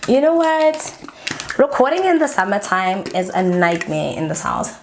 You know what? Recording in the summertime is a nightmare in this house.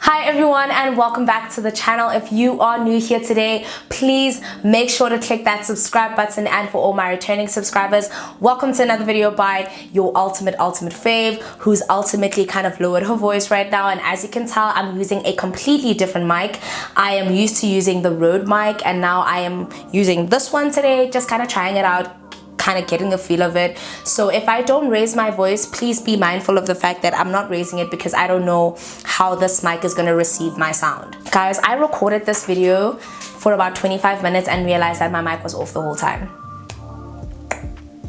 Hi everyone, and welcome back to the channel. If you are new here today, please make sure to click that subscribe button, and for all my returning subscribers, welcome to another video by your ultimate fave, who's ultimately kind of lowered her voice right now. And as you can tell, I'm using a completely different mic. I am used to using the Rode mic, and now I am using this one today, just kind of trying it out, kind of getting a feel of it. So if I don't raise my voice, please be mindful of the fact that I'm not raising it because I don't know how this mic is going to receive my sound. Guys, I recorded this video for about 25 minutes and realized that my mic was off the whole time.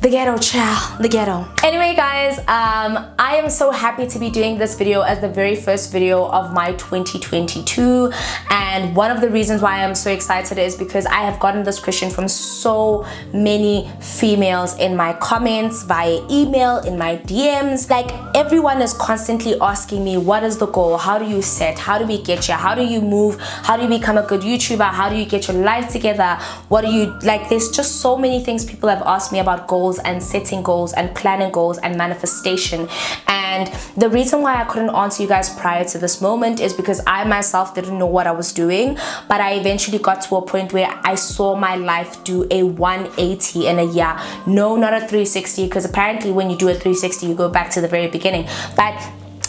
The ghetto, child, the ghetto. Anyway guys, I am so happy to be doing this video as the very first video of my 2022, and one of the reasons why I'm so excited is because I have gotten this question from so many females in my comments, via email, in my DMs. Like, everyone is constantly asking me, what is the goal? How do you set? How do we get here? How do you move? How do you become a good YouTuber? How do you get your life together? What do you, like, there's just so many things people have asked me about goals and setting goals and planning goals and manifestation. And the reason why I couldn't answer you guys prior to this moment is because I myself didn't know what I was doing, but I eventually got to a point where I saw my life do a 180 in a year. No, not a 360, because apparently when you do a 360 you go back to the very beginning. But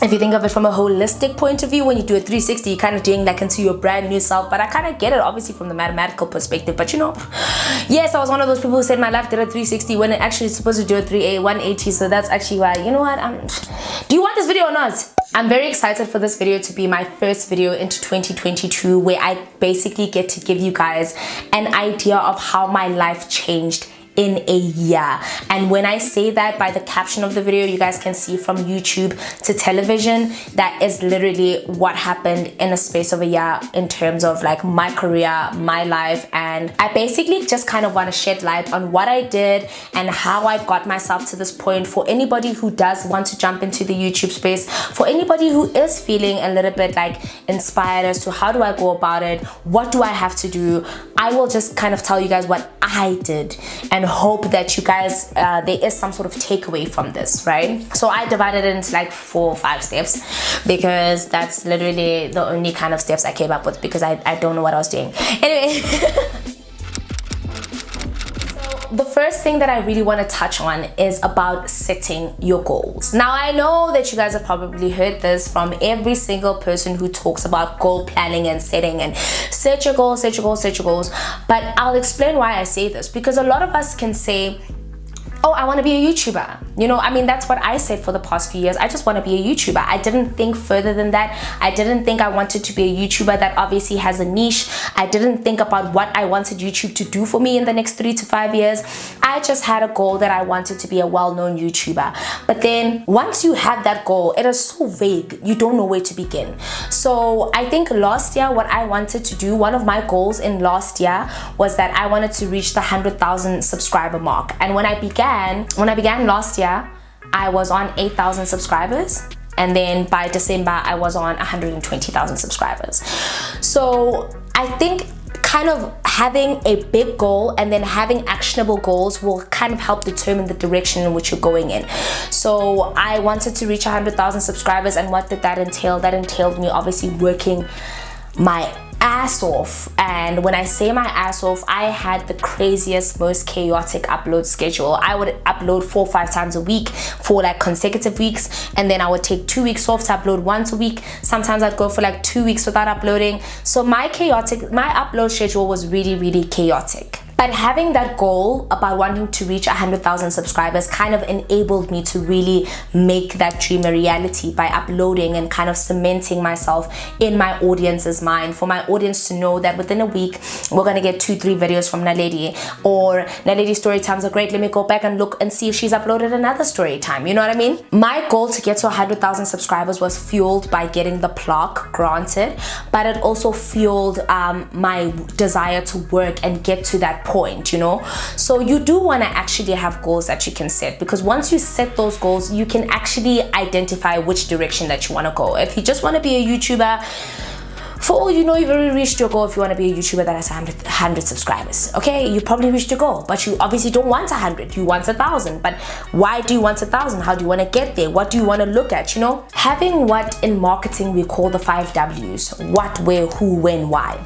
if you think of it from a holistic point of view, when you do a 360, you're kind of doing like into your brand new self. But I kind of get it, obviously, from the mathematical perspective. But you know, yes, I was one of those people who said my life did a 360 when it actually is supposed to do a 180. So that's actually why, you know what, do you want this video or not? I'm very excited for this video to be my first video into 2022, where I basically get to give you guys an idea of how my life changed in a year. And when I say that, by the caption of the video, you guys can see from YouTube to television, that is literally what happened in a space of a year in terms of like my career, my life. And I basically just kind of want to shed light on what I did and how I got myself to this point. For anybody who does want to jump into the YouTube space, for anybody who is feeling a little bit like inspired as to how do I go about it, what do I have to do, I will just kind of tell you guys what I did and hope that you guys there is some sort of takeaway from this, right? So I divided it into like 4 or 5 steps, because that's literally the only kind of steps I came up with, because I don't know what I was doing. Anyway. The first thing that I really want to touch on is about setting your goals. Now, I know that you guys have probably heard this from every single person who talks about goal planning and setting and set your goals, set your goals, set your goals. But I'll explain why I say this, because a lot of us can say, oh, I want to be a YouTuber. You know, I mean, that's what I said for the past few years. I just want to be a YouTuber. I didn't think further than that. I didn't think I wanted to be a YouTuber that obviously has a niche. I didn't think about what I wanted YouTube to do for me in the next 3 to 5 years. I just had a goal that I wanted to be a well-known YouTuber. But then once you have that goal, it is so vague. You don't know where to begin. So I think last year, what I wanted to do, one of my goals in last year was that I wanted to reach the 100,000 subscriber mark. And when I began last year, I was on 8,000 subscribers, and then by December I was on 120,000 subscribers. So I think kind of having a big goal and then having actionable goals will kind of help determine the direction in which you're going in. So I wanted to reach 100,000 subscribers, and what did that entail? That entailed me obviously working my ass off. And when I say my ass off, I had the craziest, most chaotic upload schedule. I would upload 4 or 5 times a week for like consecutive weeks, and then I would take 2 weeks off to upload once a week. Sometimes I'd go for like 2 weeks without uploading. So my upload schedule was really chaotic. But having that goal about wanting to reach 100,000 subscribers kind of enabled me to really make that dream a reality by uploading and kind of cementing myself in my audience's mind, for my audience to know that within a week we're going to get 2-3 videos from Naledi, or Naledi story times are great, let me go back and look and see if she's uploaded another story time. You know what I mean? My goal to get to 100,000 subscribers was fueled by getting the plaque granted, but it also fueled my desire to work and get to that point, you know. So you do want to actually have goals that you can set, because once you set those goals, you can actually identify which direction that you want to go. If you just want to be a YouTuber, For all you know, you've already reached your goal if you want to be a YouTuber that has 100 subscribers. Okay, you probably reached your goal, but you obviously don't want 100, you want 1,000. But why do you want 1,000? How do you want to get there? What do you want to look at? You know, having what in marketing we call the 5 W's: what, where, who, when, why.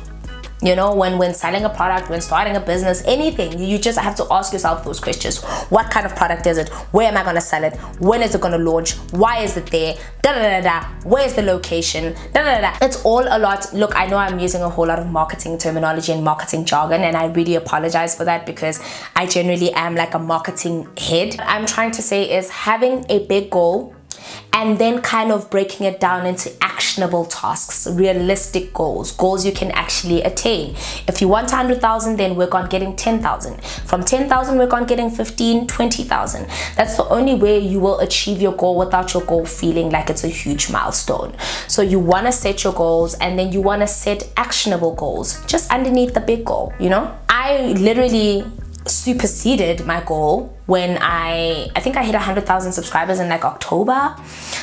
You know, when selling a product, when starting a business, anything, you just have to ask yourself those questions. What kind of product is it? Where am I going to sell it? When is it going to launch? Why is it there? Da da da da. Where's the location? Da da da. It's all a lot. Look, I know I'm using a whole lot of marketing terminology and marketing jargon, and I really apologize for that because I generally am like a marketing head. What I'm trying to say is having a big goal and then kind of breaking it down into actionable tasks, realistic goals you can actually attain. If you want 100,000, then work on getting 10,000. From 10,000, work on getting 15, 20,000. That's the only way you will achieve your goal without your goal feeling like it's a huge milestone. So you want to set your goals, and then you want to set actionable goals just underneath the big goal, you know? I literally superseded my goal when I think I hit 100,000 subscribers in like October.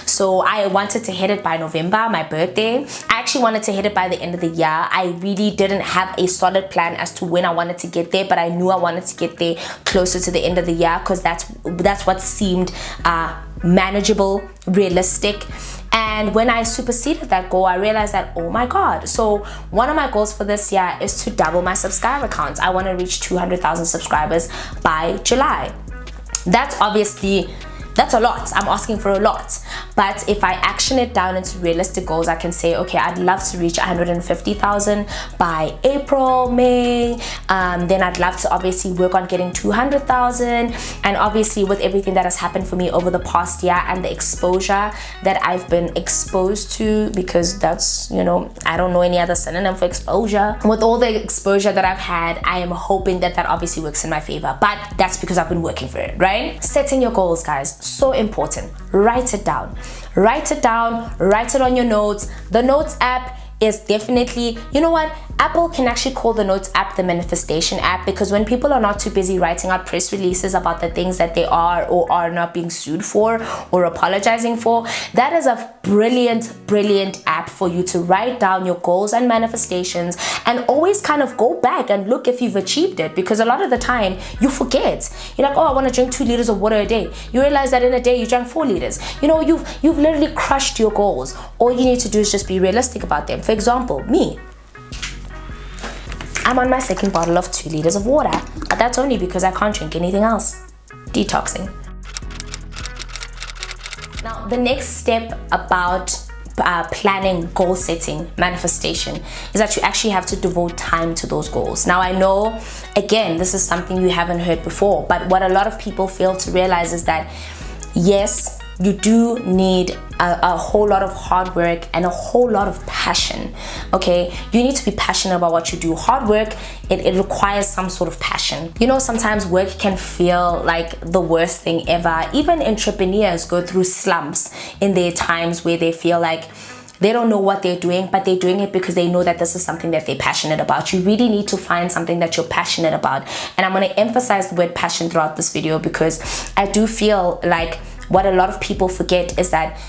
So I wanted to hit it by November, my birthday. I actually wanted to hit it by the end of the year. I really didn't have a solid plan as to when I wanted to get there, but I knew I wanted to get there closer to the end of the year because that's what seemed manageable, realistic. And when I superseded that goal, I realized that, oh my God. So one of my goals for this year is to double my subscriber count. I want to reach 200,000 subscribers by July. That's a lot. I'm asking for a lot. But if I action it down into realistic goals, I can say, okay, I'd love to reach 150,000 by April, May. Then I'd love to obviously work on getting 200,000. And obviously with everything that has happened for me over the past year and the exposure that I've been exposed to, because that's, you know, I don't know any other synonym for exposure. With all the exposure that I've had, I am hoping that obviously works in my favor. But that's because I've been working for it, right? Setting your goals, guys. So important. Write it down. Write it down. Write it on your notes. The Notes app is definitely, you know what, Apple can actually call the Notes app the manifestation app, because when people are not too busy writing out press releases about the things that they are or are not being sued for or apologizing for, that is a brilliant app for you to write down your goals and manifestations and always kind of go back and look if you've achieved it, because a lot of the time you forget. You're like, oh, I want to drink 2 liters of water a day. You realize that in a day you drank 4 liters. You know, you've literally crushed your goals. All you need to do is just be realistic about them. For example, me, I'm on my 2nd bottle of 2 liters of water, but that's only because I can't drink anything else. Detoxing. Now, the next step about planning, goal setting, manifestation is that you actually have to devote time to those goals. Now, I know, again, this is something you haven't heard before, but what a lot of people fail to realize is that, yes, you do need a whole lot of hard work and a whole lot of passion. Okay, you need to be passionate about what you do. Hard work, it requires some sort of passion. You know, sometimes work can feel like the worst thing ever. Even entrepreneurs go through slumps in their times where they feel like they don't know what they're doing, but they're doing it because they know that this is something that they're passionate about. You really need to find something that you're passionate about. And I'm going to emphasize the word passion throughout this video, because I do feel like what a lot of people forget is that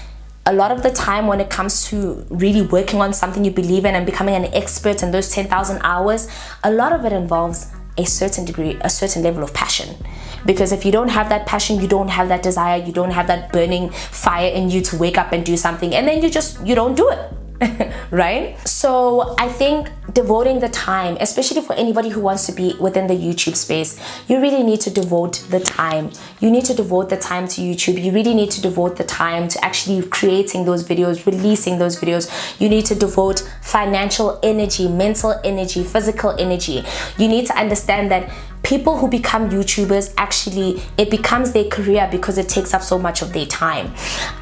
a lot of the time when it comes to really working on something you believe in and becoming an expert in those 10,000 hours, a lot of it involves a certain degree, a certain level of passion. Because if you don't have that passion, you don't have that desire, you don't have that burning fire in you to wake up and do something, and then you don't do it. Right? So I think devoting the time, especially for anybody who wants to be within the YouTube space, you really need to devote the time. You need to devote the time to YouTube. You really need to devote the time to actually creating those videos, releasing those videos. You need to devote financial energy, mental energy, physical energy. You need to understand that people who become YouTubers, actually, it becomes their career because it takes up so much of their time.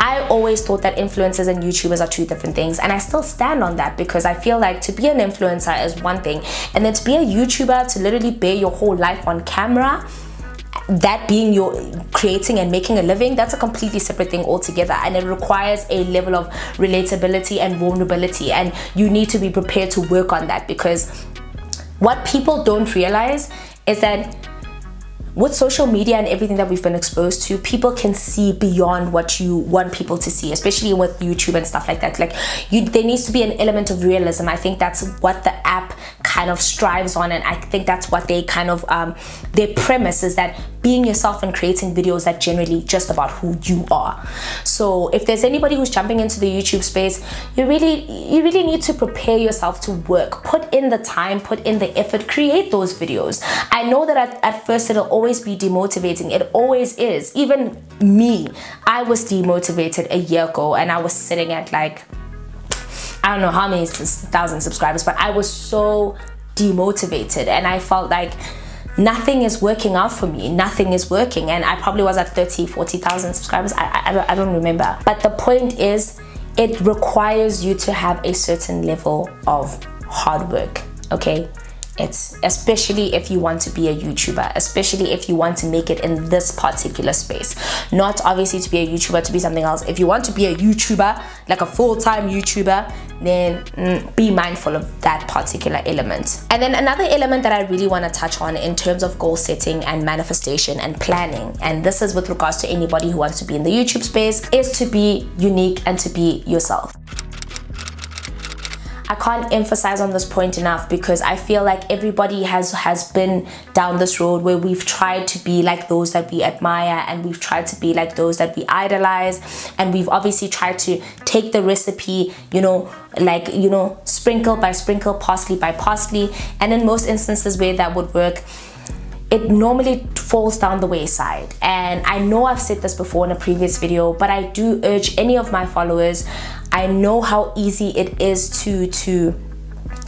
I always thought that influencers and YouTubers are 2 different things, and I still stand on that, because I feel like to be an influencer is one thing, and then to be a YouTuber, to literally bear your whole life on camera, that being your creating and making a living, that's a completely separate thing altogether, and it requires a level of relatability and vulnerability, and you need to be prepared to work on that, because what people don't realize is that with social media and everything that we've been exposed to, people can see beyond what you want people to see, especially with YouTube and stuff like that. Like there needs to be an element of realism. I think that's what the app kind of strives on, and I think that's what they kind of their premise is, that being yourself and creating videos that generally just about who you are. So if there's anybody who's jumping into the YouTube space, you really need to prepare yourself to work, put in the time, put in the effort, create those videos. I know that at first it'll always be demotivating. It always is. Even me, I was demotivated a year ago, and I was sitting at like, I don't know how many thousand subscribers, but I was so demotivated, and I felt like nothing is working out for me. Nothing is working. And I probably was at 40,000 subscribers. I don't remember. But the point is, it requires you to have a certain level of hard work, okay? It's especially if you want to be a YouTuber, especially if you want to make it in this particular space. Not obviously to be a YouTuber, to be something else. If you want to be a YouTuber, like a full-time YouTuber, then be mindful of that particular element. And then another element that I really want to touch on in terms of goal setting and manifestation and planning, and this is with regards to anybody who wants to be in the YouTube space, is to be unique and to be yourself. I can't emphasize on this point enough, because I feel like everybody has been down this road where we've tried to be like those that we admire, and we've tried to be like those that we idolize, and we've obviously tried to take the recipe, sprinkle by sprinkle, parsley by parsley, and in most instances where that would work, it normally falls down the wayside. And I know I've said this before in a previous video, but I do urge any of my followers, I know how easy it is to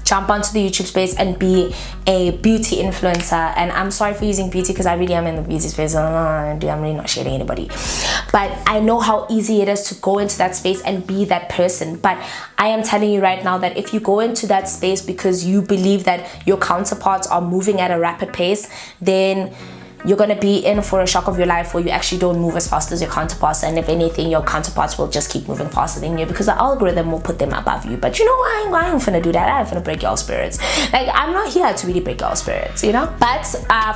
jump onto the YouTube space and be a beauty influencer. And I'm sorry for using beauty, because I really am in the beauty space. I'm really not shading anybody. But I know how easy it is to go into that space and be that person. But I am telling you right now that if you go into that space because you believe that your counterparts are moving at a rapid pace, then you're going to be in for a shock of your life, where you actually don't move as fast as your counterparts, and if anything, your counterparts will just keep moving faster than you, because the algorithm will put them above you. But you know, I ain't finna do that. I ain't finna break your spirits. Like, I'm not here to really break your spirits, you know. But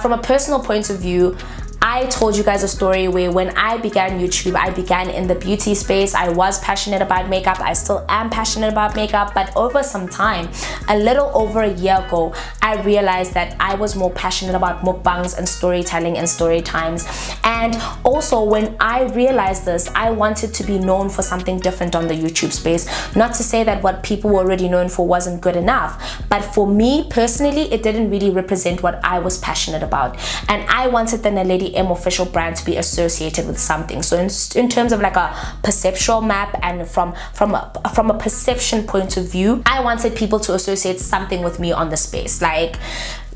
from a personal point of view, I told you guys a story where when I began YouTube, I began in the beauty space. I was passionate about makeup. I still am passionate about makeup. But over some time, a little over a year ago, I realized that I was more passionate about mukbangs and storytelling and story times. And also, when I realized this, I wanted to be known for something different on the YouTube space. Not to say that what people were already known for wasn't good enough, but for me personally, it didn't really represent what I was passionate about. And I wanted the Naledi official brand to be associated with something. So in terms of like a perceptual map, and from a perception point of view, I wanted people to associate something with me on the space. Like,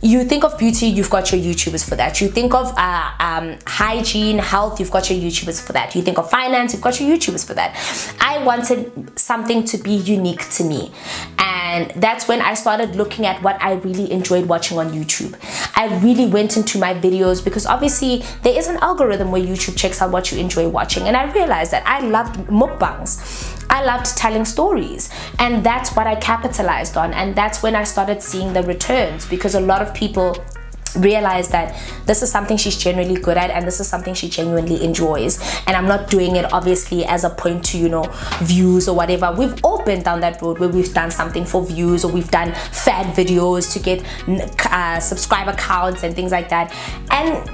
you think of beauty, you've got your YouTubers for that. You think of hygiene, health, you've got your YouTubers for that. You think of finance, you've got your YouTubers for that. I wanted something to be unique to me. And that's when I started looking at what I really enjoyed watching on YouTube. I really went into my videos, because obviously there is an algorithm where YouTube checks out what you enjoy watching. And I realized that I loved mukbangs. I loved telling stories, and that's what I capitalized on. And that's when I started seeing the returns, because a lot of people realize that this is something she's generally good at, and this is something she genuinely enjoys. And I'm not doing it obviously as a point to, you know, views or whatever. We've all been down that road where we've done something for views, or we've done fad videos to get subscriber counts and things like that. And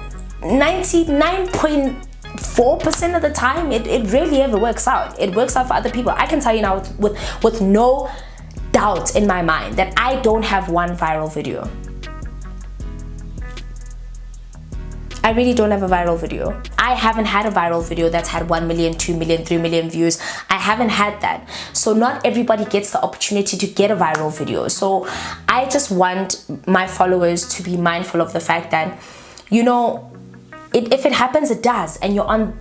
99.4% of the time, it rarely ever works out. It works out for other people. I can tell you now with no doubt in my mind that I don't have one viral video. I really don't have a viral video. I haven't had a viral video that's had 1 million, 2 million, 3 million views. I haven't had that. So not everybody gets the opportunity to get a viral video. So I just want my followers to be mindful of the fact that, you know, if it happens, it does, and you're on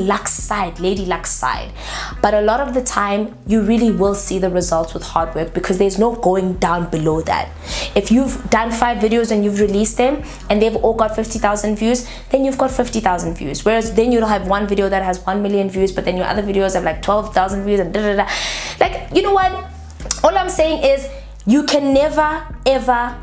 luck's side, lady luck's side. But a lot of the time, you really will see the results with hard work, because there's no going down below that. If you've done 5 videos and you've released them and they've all got 50,000 views, then you've got 50,000 views. Whereas then you'll have one video that has 1 million views, but then your other videos have like 12,000 views and da da da. Like, you know what? All I'm saying is, You can never ever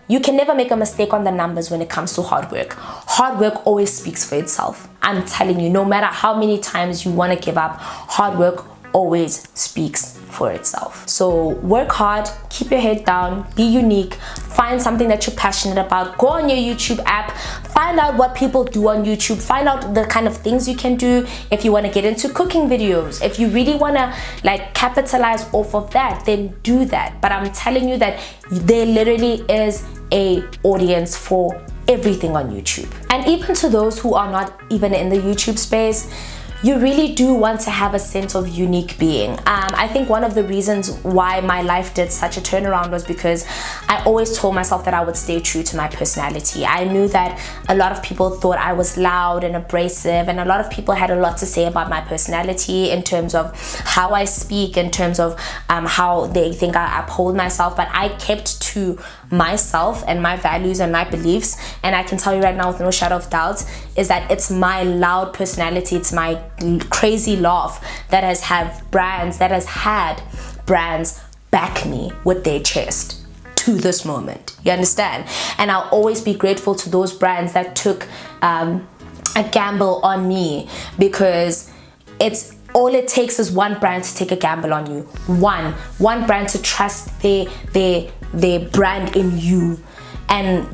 you can never make a mistake on the numbers when it comes to hard work. Hard work always speaks for itself. I'm telling you, no matter how many times you want to give up, hard work always speaks for itself. So work hard, keep your head down, be unique, find something that you're passionate about, go on your YouTube app, find out what people do on YouTube, find out the kind of things you can do. If you want to get into cooking videos, if you really want to like capitalize off of that, then do that. But I'm telling you that there literally is a audience for everything on YouTube. And even to those who are not even in the YouTube space, you really do want to have a sense of unique being. I think one of the reasons why my life did such a turnaround was because I always told myself that I would stay true to my personality. I knew that a lot of people thought I was loud and abrasive, and a lot of people had a lot to say about my personality in terms of how I speak, in terms of how they think I uphold myself. But I kept to myself and my values and my beliefs, and I can tell you right now with no shadow of doubt is that it's my loud personality, it's my crazy laugh that has had brands back me with their chest to this moment. You understand? And I'll always be grateful to those brands that took a gamble on me, because it's all it takes is one brand to take a gamble on you. One brand to trust their brand in you, and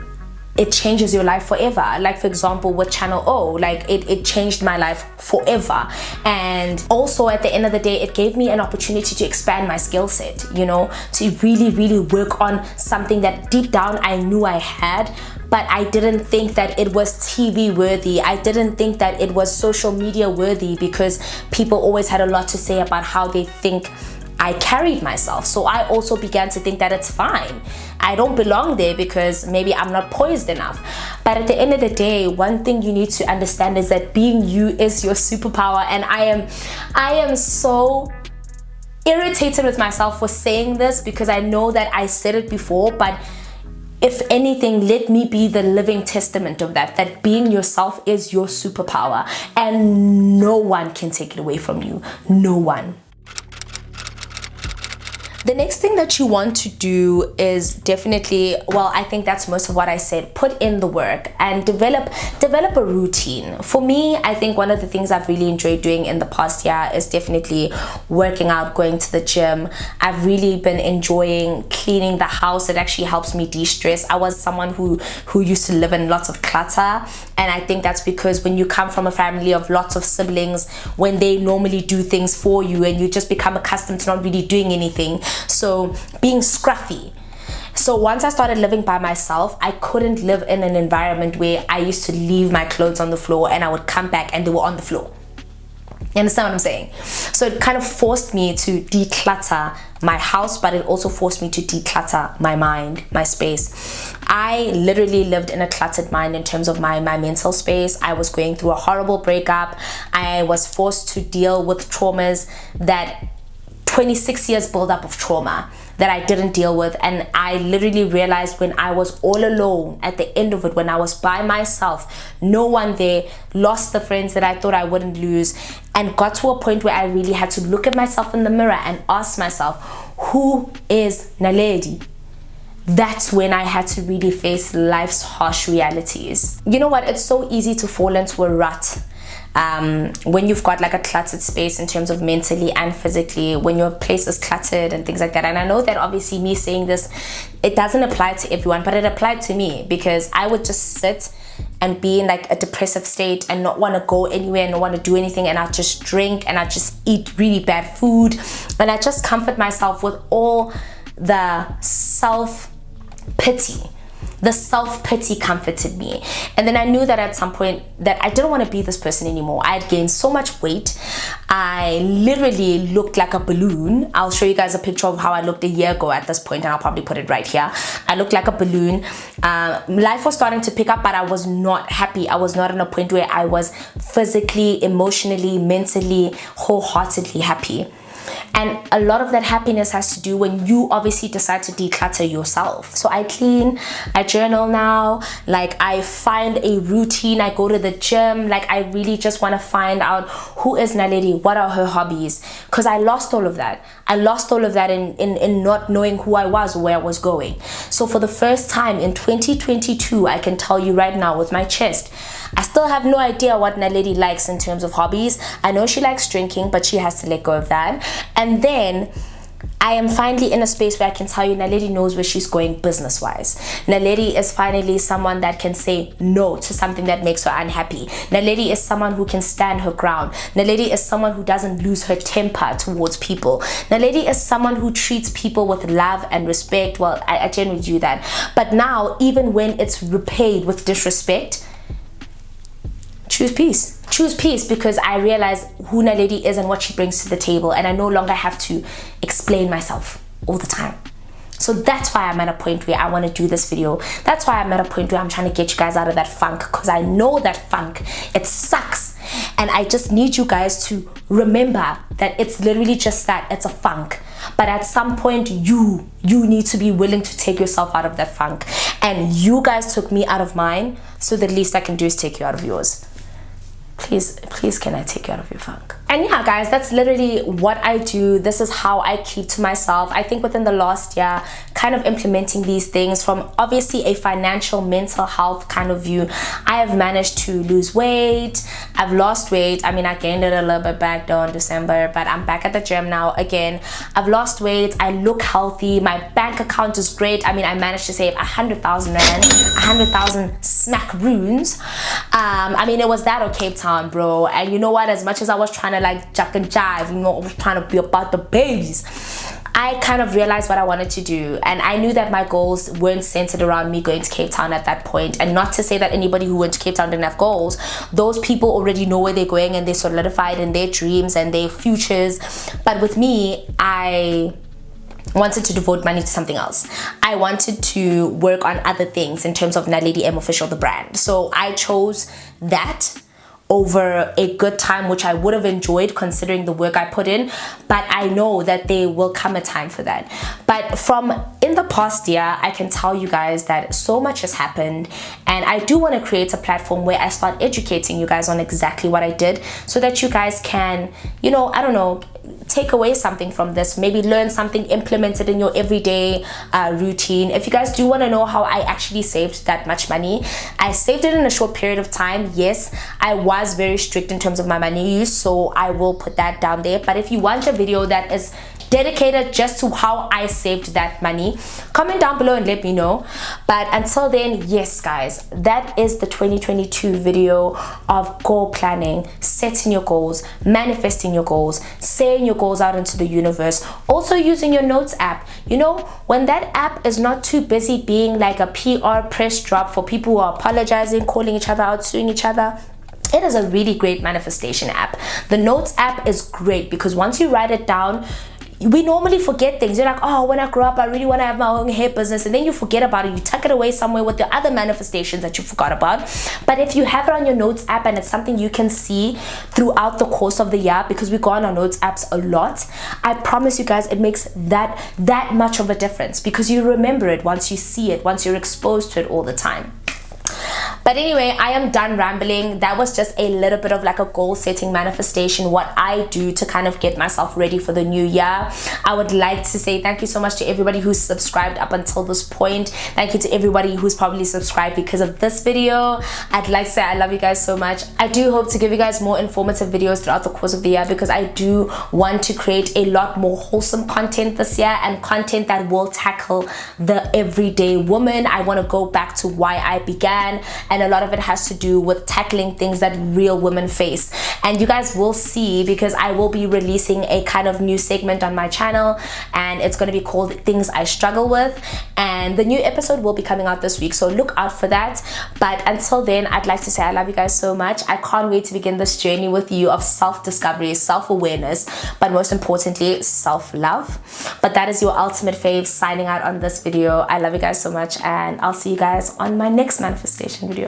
it changes your life forever. Like for example with Channel O, like it changed my life forever. And also at the end of the day, it gave me an opportunity to expand my skill set, you know, to really work on something that deep down I knew I had, but I didn't think that it was TV worthy. I didn't think that it was social media worthy, because people always had a lot to say about how they think I carried myself. So I also began to think that it's fine. I don't belong there because maybe I'm not poised enough. But at the end of the day, one thing you need to understand is that being you is your superpower. And I am so irritated with myself for saying this, because I know that I said it before, but if anything, let me be the living testament of that being yourself is your superpower, and no one can take it away from you. No one. The next thing that you want to do is definitely, well, I think that's most of what I said, put in the work and develop a routine. For me, I think one of the things I've really enjoyed doing in the past year is definitely working out, going to the gym. I've really been enjoying cleaning the house. It actually helps me de-stress. I was someone who used to live in lots of clutter, and I think that's because when you come from a family of lots of siblings, when they normally do things for you and you just become accustomed to not really doing anything, so being scruffy. So once I started living by myself, I couldn't live in an environment where I used to leave my clothes on the floor and I would come back and they were on the floor. You understand what I'm saying? So it kind of forced me to declutter my house, but it also forced me to declutter my mind, my space. I literally lived in a cluttered mind in terms of my mental space. I was going through a horrible breakup. I was forced to deal with traumas that 26 years build-up of trauma that I didn't deal with, and I literally realized when I was all alone at the end of it, when I was by myself, no one there, lost the friends that I thought I wouldn't lose, and got to a point where I really had to look at myself in the mirror and ask myself, who is Naledi? That's when I had to really face life's harsh realities. You know what? It's so easy to fall into a rut when you've got like a cluttered space in terms of mentally and physically, when your place is cluttered and things like that. And I know that obviously me saying this, it doesn't apply to everyone, but it applied to me, because I would just sit and be in like a depressive state and not want to go anywhere and not want to do anything, and I just drink and I just eat really bad food, and I just comfort myself with all the self-pity. The self-pity comforted me. And then I knew that at some point that I didn't want to be this person anymore. I had gained so much weight. I literally looked like a balloon. I'll show you guys a picture of how I looked a year ago at this point, and I'll probably put it right here. I looked like a balloon. Life was starting to pick up, but I was not happy. I was not in a point where I was physically, emotionally, mentally, wholeheartedly happy. And a lot of that happiness has to do when you obviously decide to declutter yourself. So I clean, I journal now, like I find a routine, I go to the gym, like I really just want to find out who is Naledi, what are her hobbies, because I lost all of that. I lost all of that in not knowing who I was or where I was going. So for the first time in 2022, I can tell you right now with my chest, I still have no idea what Naledi likes in terms of hobbies. I know she likes drinking, but she has to let go of that. And then I am finally in a space where I can tell you Naledi knows where she's going business-wise. Naledi is finally someone that can say no to something that makes her unhappy. Naledi is someone who can stand her ground. Naledi is someone who doesn't lose her temper towards people. Naledi is someone who treats people with love and respect. Well, I generally do that. But now, even when it's repaid with disrespect, choose peace. Choose peace, because I realize who Naledi is and what she brings to the table, and I no longer have to explain myself all the time. So that's why I'm at a point where I want to do this video. That's why I'm at a point where I'm trying to get you guys out of that funk, because I know that funk, it sucks. And I just need you guys to remember that it's literally just that, it's a funk. But at some point, you need to be willing to take yourself out of that funk. And you guys took me out of mine, so the least I can do is take you out of yours. Please can I take you out of your funk? And yeah, guys, that's literally what I do. This is how I keep to myself. I think within the last year, kind of implementing these things from obviously a financial, mental health kind of view, I have managed to lose weight. I've lost weight. I mean, I gained it a little bit back though in December, but I'm back at the gym now again. I've lost weight. I look healthy. My bank account is great. I mean, I managed to save 100,000 rand, 100,000 smack runes. I mean, it was that or Cape Town, bro. And you know what? As much as I was trying to like jack and jive, you know, I was trying to be about the babies, I kind of realized what I wanted to do, and I knew that my goals weren't centered around me going to Cape Town at that point. And not to say that anybody who went to Cape Town didn't have goals. Those people already know where they're going and they're solidified in their dreams and their futures. But with me, I wanted to devote money to something else. I wanted to work on other things in terms of Naledi M Official, the brand. So I chose that over a good time, which I would have enjoyed considering the work I put in, but I know that there will come a time for that. But from in the past year, I can tell you guys that so much has happened, and I do want to create a platform where I start educating you guys on exactly what I did, so that you guys can, you know, I don't know, take away something from this, maybe learn something, implement it in your everyday routine. If you guys do want to know how I actually saved that much money, I saved it in a short period of time. Yes, I was very strict in terms of my money use, so I will put that down there. But if you want a video that is dedicated just to how I saved that money, comment down below and let me know. But until then, yes guys, that is the 2022 video of goal planning, setting your goals, manifesting your goals, saying your goals out into the universe, also using your notes app. You know, when that app is not too busy being like a PR press drop for people who are apologizing, calling each other out, suing each other, it is a really great manifestation app. The notes app is great because once you write it down, we normally forget things. You're like, oh, when I grow up, I really want to have my own hair business, and then you forget about it. You tuck it away somewhere with the other manifestations that you forgot about. But if you have it on your notes app and it's something you can see throughout the course of the year, because we go on our notes apps a lot, I promise you guys it makes that much of a difference, because you remember it once you see it, once you're exposed to it all the time. But anyway, I am done rambling. That was just a little bit of like a goal setting manifestation, what I do to kind of get myself ready for the new year. I would like to say thank you so much to everybody who's subscribed up until this point. Thank you to everybody who's probably subscribed because of this video. I'd like to say I love you guys so much. I do hope to give you guys more informative videos throughout the course of the year, because I do want to create a lot more wholesome content this year, and content that will tackle the everyday woman. I want to go back to why I began, and a lot of it has to do with tackling things that real women face. And you guys will see, because I will be releasing a kind of new segment on my channel, and it's going to be called Things I Struggle With, and the new episode will be coming out this week, so look out for that. But until then, I'd like to say I love you guys so much. I can't wait to begin this journey with you of self-discovery, self-awareness, but most importantly, self-love. But that is your ultimate fave signing out on this video. I love you guys so much, and I'll see you guys on my next manifestation video.